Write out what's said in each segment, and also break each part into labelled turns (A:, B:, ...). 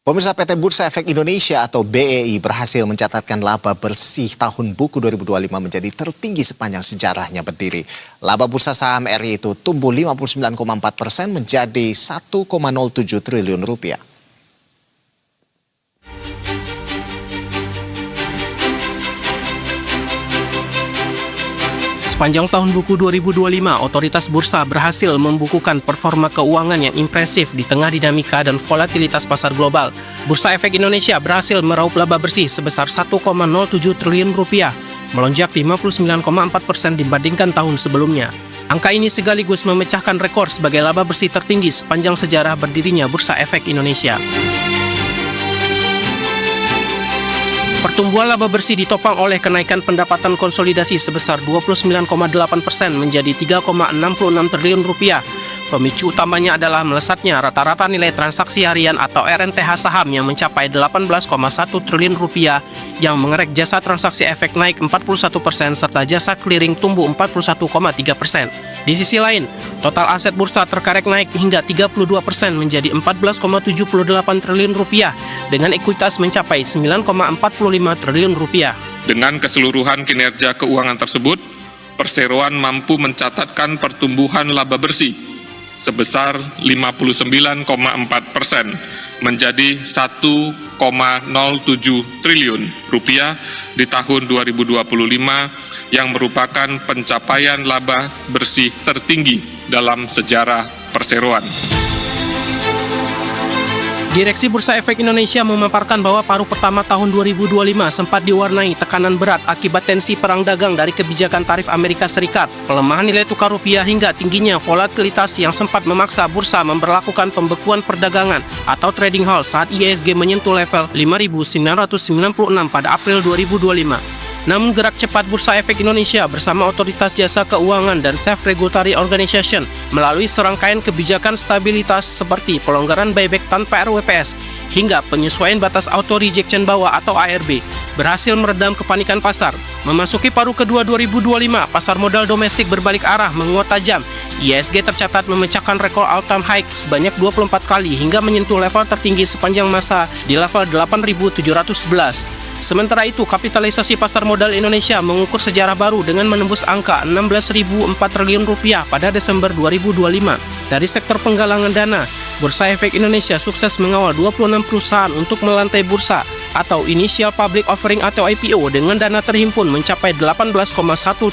A: Pemirsa, PT Bursa Efek Indonesia atau BEI berhasil mencatatkan laba bersih tahun buku 2025 menjadi tertinggi sepanjang sejarahnya berdiri. Laba bursa saham RI itu tumbuh 59,4% menjadi 1,07 triliun rupiah.
B: Sepanjang tahun buku 2025, otoritas bursa berhasil membukukan performa keuangan yang impresif di tengah dinamika dan volatilitas pasar global. Bursa Efek Indonesia berhasil meraup laba bersih sebesar 1,07 triliun rupiah, melonjak 59,4% dibandingkan tahun sebelumnya. Angka ini sekaligus memecahkan rekor sebagai laba bersih tertinggi sepanjang sejarah berdirinya Bursa Efek Indonesia. Pertumbuhan laba bersih ditopang oleh kenaikan pendapatan konsolidasi sebesar 29,8% menjadi 3,66 triliun rupiah. Pemicu utamanya adalah melesatnya rata-rata nilai transaksi harian atau RNTH saham yang mencapai 18,1 triliun rupiah, yang mengerek jasa transaksi efek naik 41% serta jasa clearing tumbuh 41,3%. Di sisi lain, total aset bursa terkerek naik hingga 32% menjadi 14,78 triliun rupiah dengan ekuitas mencapai 9,45 triliun rupiah.
C: Dengan keseluruhan kinerja keuangan tersebut, perseroan mampu mencatatkan pertumbuhan laba bersih sebesar 59,4% menjadi 1,07 triliun rupiah di tahun 2025 yang merupakan pencapaian laba bersih tertinggi dalam sejarah perseroan.
B: Direksi Bursa Efek Indonesia memaparkan bahwa paruh pertama tahun 2025 sempat diwarnai tekanan berat akibat tensi perang dagang dari kebijakan tarif Amerika Serikat, pelemahan nilai tukar rupiah hingga tingginya volatilitas yang sempat memaksa bursa memberlakukan pembekuan perdagangan atau trading halt saat IHSG menyentuh level 5.996 pada April 2025. Namun gerak cepat Bursa Efek Indonesia bersama Otoritas Jasa Keuangan dan Self Regulatory Organization melalui serangkaian kebijakan stabilitas seperti pelonggaran buyback tanpa RWPS hingga penyesuaian batas auto rejection bawah atau ARB berhasil meredam kepanikan pasar. Memasuki paruh kedua 2025, pasar modal domestik berbalik arah menguat tajam. IHSG tercatat memecahkan rekor all-time high sebanyak 24 kali hingga menyentuh level tertinggi sepanjang masa di level 8.711. Sementara itu, kapitalisasi pasar modal Indonesia mengukur sejarah baru dengan menembus angka 16.004 triliun rupiah pada Desember 2025. Dari sektor penggalangan dana, Bursa Efek Indonesia sukses mengawal 26 perusahaan untuk melantai bursa atau Initial Public Offering atau IPO dengan dana terhimpun mencapai 18,1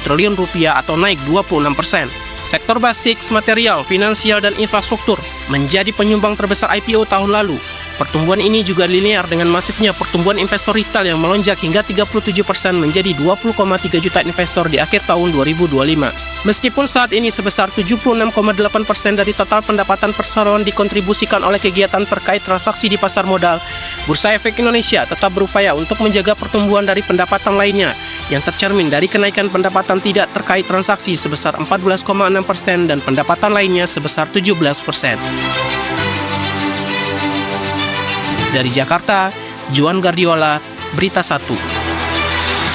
B: triliun rupiah atau naik 26%. Sektor basic, material, finansial, dan infrastruktur menjadi penyumbang terbesar IPO tahun lalu. Pertumbuhan ini juga linear dengan masifnya pertumbuhan investor retail yang melonjak hingga 37% menjadi 20,3 juta investor di akhir tahun 2025. Meskipun saat ini sebesar 76,8% dari total pendapatan perseroan dikontribusikan oleh kegiatan terkait transaksi di pasar modal, Bursa Efek Indonesia tetap berupaya untuk menjaga pertumbuhan dari pendapatan lainnya yang tercermin dari kenaikan pendapatan tidak terkait transaksi sebesar 14,6% dan pendapatan lainnya sebesar 17%. Dari Jakarta, Juan Guardiola, Berita 1.